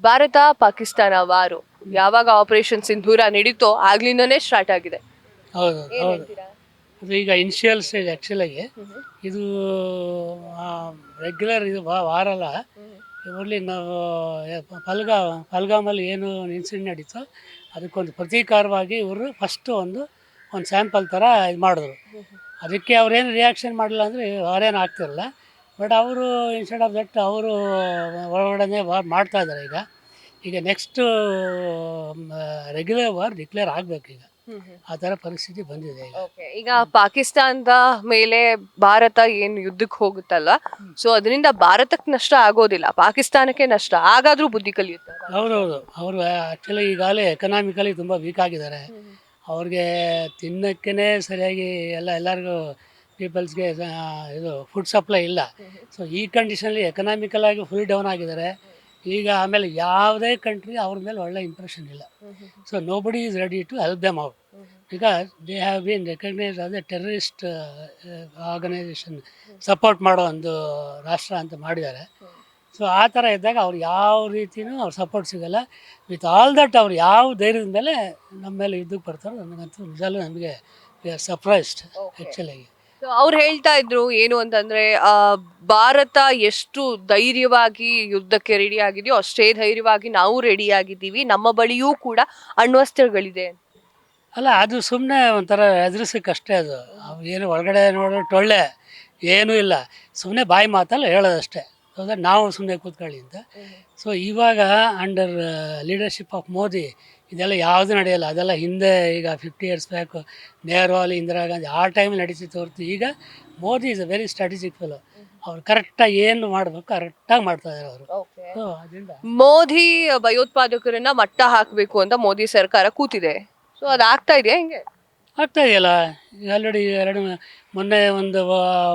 ಭಾರತ ಪಾಕಿಸ್ತಾನ ವಾರು ಯಾವಾಗ ಆಪರೇಷನ್ ಸಿಂಧೂರ ನಡೀತೋ ಆಗ್ಲಿಂದನೇ ಸ್ಟಾರ್ಟ್ ಆಗಿದೆ. ಹೌದು ಹೌದು ಅದು ಈಗ ಇನಿಷಿಯಲ್ ಸ್ಟೇಜ್ ಆ್ಯಕ್ಚುಲಾಗಿ ಇದು ರೆಗ್ಯುಲರ್ ಇದು ವಾರ ಅಲ್ಲ. ಓನ್ಲಿ ನಾವು ಪಲ್ಗಾಮಲ್ಲಿ ಏನು ಇನ್ಸಿಡೆಂಟ್ ನಡೀತೋ ಅದಕ್ಕೊಂದು ಪ್ರತೀಕಾರವಾಗಿ ಇವರು ಫಸ್ಟು ಒಂದು ಸ್ಯಾಂಪಲ್ ಥರ ಇದು ಮಾಡಿದ್ರು. ಅದಕ್ಕೆ ಅವ್ರೇನು ರಿಯಾಕ್ಷನ್ ಮಾಡಲಿಲ್ಲ ಅಂದರೆ ವಾರೇನು ಆಗ್ತಿರಲ್ಲ. ಬಟ್ ಅವರು ಇನ್ಸ್ಟೆಡ್ ಆಫ್ ದಟ್ ಅವರು ಒಳಗಡೆ ವಾರ್ ಮಾಡ್ತಾ ಇದ್ದಾರೆ. ಈಗ ನೆಕ್ಸ್ಟು ರೆಗ್ಯುಲರ್ ವಾರ್ ಡಿಕ್ಲೇರ್ ಆಗಬೇಕು. ಈಗ ಆ ಥರ ಪರಿಸ್ಥಿತಿ ಬಂದಿದೆ. ಈಗ ಪಾಕಿಸ್ತಾನದ ಮೇಲೆ ಭಾರತ ಏನು ಯುದ್ಧಕ್ಕೆ ಹೋಗುತ್ತಲ್ಲ, ಸೊ ಅದರಿಂದ ಭಾರತಕ್ಕೆ ನಷ್ಟ ಆಗೋದಿಲ್ಲ, ಪಾಕಿಸ್ತಾನಕ್ಕೆ ನಷ್ಟ. ಹಾಗಾದ್ರೂ ಬುದ್ಧಿ ಕಲಿಯುತ್ತೆ. ಹೌದೌದು, ಅವರು ಆ್ಯಕ್ಚುಲಿ ಈಗಾಗಲೇ ಎಕನಾಮಿಕಲಿ ತುಂಬ ವೀಕ್ ಆಗಿದ್ದಾರೆ. ಅವ್ರಿಗೆ ತಿನ್ನೋಕ್ಕೇ ಸರಿಯಾಗಿ ಎಲ್ಲರಿಗೂ ಪೀಪಲ್ಸ್ಗೆ ಇದು ಫುಡ್ ಸಪ್ಲೈ ಇಲ್ಲ. ಸೊ ಈ ಕಂಡೀಷನಲ್ಲಿ ಎಕನಾಮಿಕಲಾಗಿ ಫುಲ್ ಡೌನ್ ಆಗಿದ್ದಾರೆ. ಈಗ ಆಮೇಲೆ ಯಾವುದೇ ಕಂಟ್ರಿ ಅವ್ರ ಮೇಲೆ ಒಳ್ಳೆ ಇಂಪ್ರೆಷನ್ ಇಲ್ಲ. So nobody is ready to help them out because they have been recognised as a terrorist organisation, support ಮಾಡೋ ಒಂದು ರಾಷ್ಟ್ರ ಅಂತ ಮಾಡಿದ್ದಾರೆ. ಸೊ ಆ ಥರ ಇದ್ದಾಗ ಅವ್ರು ಯಾವ ರೀತಿಯೂ ಅವ್ರು ಸಪೋರ್ಟ್ ಸಿಗೋಲ್ಲ. ವಿತ್ ಆಲ್ ದಟ್ ಅವ್ರು ಯಾವ ಧೈರ್ಯದ ಮೇಲೆ ನಮ್ಮ ಮೇಲೆ ಯುದ್ಧಕ್ಕೆ ಬರ್ತಾರೋ ನನಗಂತೂ ನಿಜಾಲು ನಮಗೆ ವಿ ಆರ್ ಸರ್ಪ್ರೈಸ್ಡ್ ಆ್ಯಕ್ಚುಲಾಗಿ. ಅವ್ರು ಹೇಳ್ತಾ ಇದ್ರು ಏನು ಅಂತಂದ್ರೆ, ಭಾರತ ಎಷ್ಟು ಧೈರ್ಯವಾಗಿ ಯುದ್ಧಕ್ಕೆ ರೆಡಿ ಆಗಿದೆಯೋ ಅಷ್ಟೇ ಧೈರ್ಯವಾಗಿ ನಾವು ರೆಡಿ ಆಗಿದ್ದೀವಿ, ನಮ್ಮ ಬಳಿಯೂ ಕೂಡ ಅಣ್ವಸ್ತ್ರಗಳಿದೆ. ಅಲ್ಲ, ಅದು ಸುಮ್ಮನೆ ಒಂಥರ ಎದುರಿಸೋಕ್ಕಷ್ಟೇ. ಅದು ಏನು ಒಳಗಡೆ ನೋಡೋ ಟೊಳ್ಳೆ ಏನೂ ಇಲ್ಲ, ಸುಮ್ಮನೆ ಬಾಯಿ ಮಾತಲ್ಲ ಹೇಳೋದಷ್ಟೇ. ಹೌದಾ, ನಾವು ಸುಮ್ಮನೆ ಕೂತ್ಕೊಳ್ಳಿ ಅಂತ. ಸೊ ಇವಾಗ ಅಂಡರ್ ಲೀಡರ್ಶಿಪ್ ಆಫ್ ಮೋದಿ ಇದೆಲ್ಲ ಯಾವುದು ನಡೆಯಲ್ಲ. ಅದೆಲ್ಲ ಹಿಂದೆ ಈಗ 50 years ಬ್ಯಾಕ್ ನೆಹರು ಅಲ್ಲಿ ಇಂದಿರಾ ಗಾಂಧಿ ಆ ಟೈಮಲ್ಲಿ ನಡೀತಿತ್ತು ಹೊರತು. ಈಗ Modi is a very strategic fellow. ಅವ್ರು ಕರೆಕ್ಟಾಗಿ ಏನು ಮಾಡಬೇಕು ಕರೆಕ್ಟಾಗಿ ಮಾಡ್ತಾ ಇದ್ದಾರೆ ಅವರು. ಸೊ ಅದರಿಂದ ಮೋದಿ ಭಯೋತ್ಪಾದಕರನ್ನ ಮಟ್ಟ ಹಾಕಬೇಕು ಅಂತ ಮೋದಿ ಸರ್ಕಾರ ಕೂತಿದೆ. ಸೊ ಅದು ಆಗ್ತಾ ಇದೆಯಾ? ಹಿಂಗೆ ಆಗ್ತಾ ಇದೆಯಲ್ಲ. ಈಗ ಆಲ್ರೆಡಿ ಮೊನ್ನೆ ಒಂದು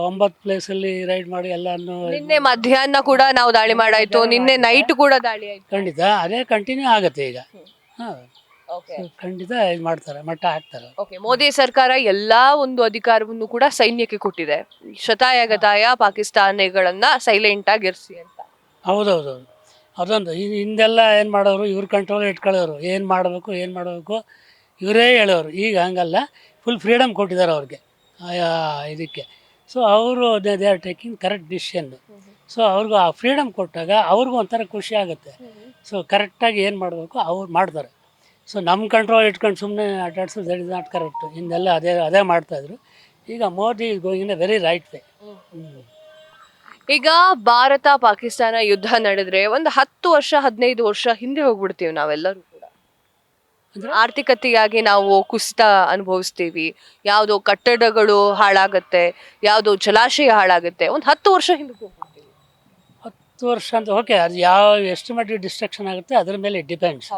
9 ಪ್ಲೇಸಲ್ಲಿ ರೈಡ್ ಮಾಡಿ ಎಲ್ಲನೂ. ನಿನ್ನೆ ಮಧ್ಯಾಹ್ನ ಕೂಡ ನಾವು ದಾಳಿ ಮಾಡಾಯ್ತು, ನಿನ್ನೆ ನೈಟ್ ಕೂಡ ದಾಳಿ ಆಯ್ತು. ಖಂಡಿತ ಅದೇ ಕಂಟಿನ್ಯೂ ಆಗುತ್ತೆ ಈಗ. ಹಾಂ, ಖಂಡಿತ ಇದು ಮಾಡ್ತಾರೆ, ಮಟ್ಟ ಹಾಕ್ತಾರೆ. ಮೋದಿ ಸರ್ಕಾರ ಎಲ್ಲಾ ಒಂದು ಅಧಿಕಾರವನ್ನು ಕೂಡ ಸೈನ್ಯಕ್ಕೆ ಕೊಟ್ಟಿದೆ. ಶತಾಯಗತಾಯ ಪಾಕಿಸ್ತಾನಿಗಳನ್ನ ಸೈಲೆಂಟ್ ಆಗಿ ಇರಿಸಿ ಅಂತ. ಹೌದೌದು, ಅದೊಂದು ಹಿಂದೆಲ್ಲ ಏನು ಮಾಡೋರು, ಇವ್ರ ಕಂಟ್ರೋಲ್ ಇಟ್ಕೊಳ್ಳೋರು, ಏನು ಮಾಡಬೇಕು ಇವರೇ ಹೇಳೋರು. ಈಗ ಹಂಗಲ್ಲ, ಫುಲ್ ಫ್ರೀಡಮ್ ಕೊಟ್ಟಿದ್ದಾರೆ ಅವ್ರಿಗೆ ಇದಕ್ಕೆ. ಸೊ ಅವರು they are taking correct decision. So ಅವ್ರಿಗೂ ಆ ಫ್ರೀಡಮ್ ಕೊಟ್ಟಾಗ ಅವ್ರಿಗೂ ಒಂಥರ ಖುಷಿ ಆಗುತ್ತೆ. ಸೊ ಕರೆಕ್ಟಾಗಿ ಏನು ಮಾಡಬೇಕು ಅವ್ರು ಮಾಡ್ತಾರೆ. ಸೊ ನಮ್ಮ ಕಂಟ್ರೋಲ್ ಇಟ್ಕೊಂಡು ಸುಮ್ಮನೆ ಅಡ್ಡಾಡ್ಸೋದು ದಟ್ ಇಸ್ ನಾಟ್ ಕರೆಕ್ಟ್. ಹಿಂದೆಲ್ಲ ಅದೇ ಮಾಡ್ತಾಯಿದ್ರು. ಈಗ Modi is going in a very right way. ಈಗ ಭಾರತ ಪಾಕಿಸ್ತಾನ ಯುದ್ಧ ನಡೆದ್ರೆ ಒಂದು 10 ವರ್ಷ 15 ವರ್ಷ ಹಿಂದೆ ಹೋಗ್ಬಿಡ್ತೀವಿ ನಾವೆಲ್ಲರೂ ಕೂಡ. ಆರ್ಥಿಕತೆಯಾಗಿ ನಾವು ಕುಸಿತ ಅನುಭವಿಸ್ತೀವಿ, ಯಾವುದೋ ಕಟ್ಟಡಗಳು ಹಾಳಾಗತ್ತೆ, ಯಾವುದೋ ಜಲಾಶಯ ಹಾಳಾಗುತ್ತೆ. ಒಂದು 10 ವರ್ಷ ಹಿಂದೆ ಹೋಗ್ಬಿಡ್ತೀವಿ. 10 ವರ್ಷ ಅಂತ ಓಕೆ, ಅದು ಎಷ್ಟು ಮಟ್ಟಿಗೆ ಡಿಸ್ಟ್ರಕ್ಷನ್ ಆಗುತ್ತೆ ಅದ್ರ ಮೇಲೆ ಡಿಪೆಂಡ್ಸ್.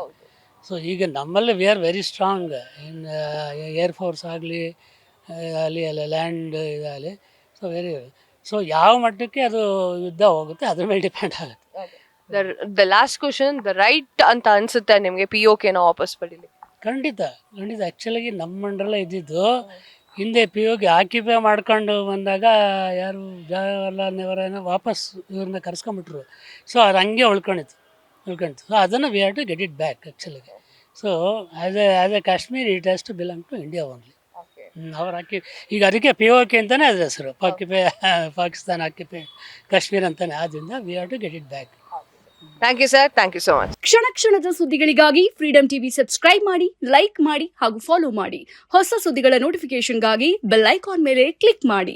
ಸೊ ಈಗ ನಮ್ಮಲ್ಲಿ we are very strong in air force ಆಗಲಿ ಅಲ್ಲಿ ಲ್ಯಾಂಡ್ ಇದಾಗಲಿ. ಸೊ ಯಾವ ಮಟ್ಟಕ್ಕೆ ಅದು ಯುದ್ಧ ಹೋಗುತ್ತೆ ಅದ್ರ ಮೇಲೆ ಡಿಪೆಂಡ್ ಆಗುತ್ತೆ. The last question, the right ಅಂತ ಅನ್ಸುತ್ತೆ ನಿಮಗೆ POK ನ ವಾಪಸ್ ಪಡೀಲಿ? ಖಂಡಿತ ಆ್ಯಕ್ಚುಲಾಗಿ ನಮ್ಮ ಮಂಡ್ರಲ್ಲೇ ಇದ್ದಿದ್ದು. ಹಿಂದೆ POK ಆಕ್ಯುಪೈ ಮಾಡ್ಕೊಂಡು ಬಂದಾಗ ಯಾರು ಜವಾಹರ್ಲಾಲ್ ನೆಹರು ವಾಪಸ್ ಇವ್ರನ್ನ ಕರ್ಸ್ಕೊಂಬಿಟ್ರು. ಸೊ ಅದು ಹಂಗೆ ಉಳ್ಕೊಂಡಿತ್ತು. ಸೊ ಅದನ್ನು we have to get it back ಆ್ಯಕ್ಚುಲಾಗಿ. So as a Kashmir it has to belong to India only. ಅವ್ರು ಈಗ ಅದಕ್ಕೆ POK ಅಂತಲೇ ಅದ್ರ ಹೆಸರು, ಪಾಕಿಸ್ತಾನ ಆಕ್ಯುಪೈ ಕಾಶ್ಮೀರ್ ಅಂತಲೇ. ಆದ್ದರಿಂದ we have to get it back. Thank you sir, thank you so much. ಕ್ಷಣದ ಸುದ್ದಿಗಳಿಗಾಗಿ ಫ್ರೀಡಮ್ ಟಿವಿ ಸಬ್ಸ್ಕ್ರೈಬ್ ಮಾಡಿ, ಲೈಕ್ ಮಾಡಿ ಹಾಗೂ ಫಾಲೋ ಮಾಡಿ. ಹೊಸ ಸುದ್ದಿಗಳ ನೋಟಿಫಿಕೇಶನ್ಗಾಗಿ ಬೆಲ್ ಐಕಾನ್ ಮೇಲೆ ಕ್ಲಿಕ್ ಮಾಡಿ.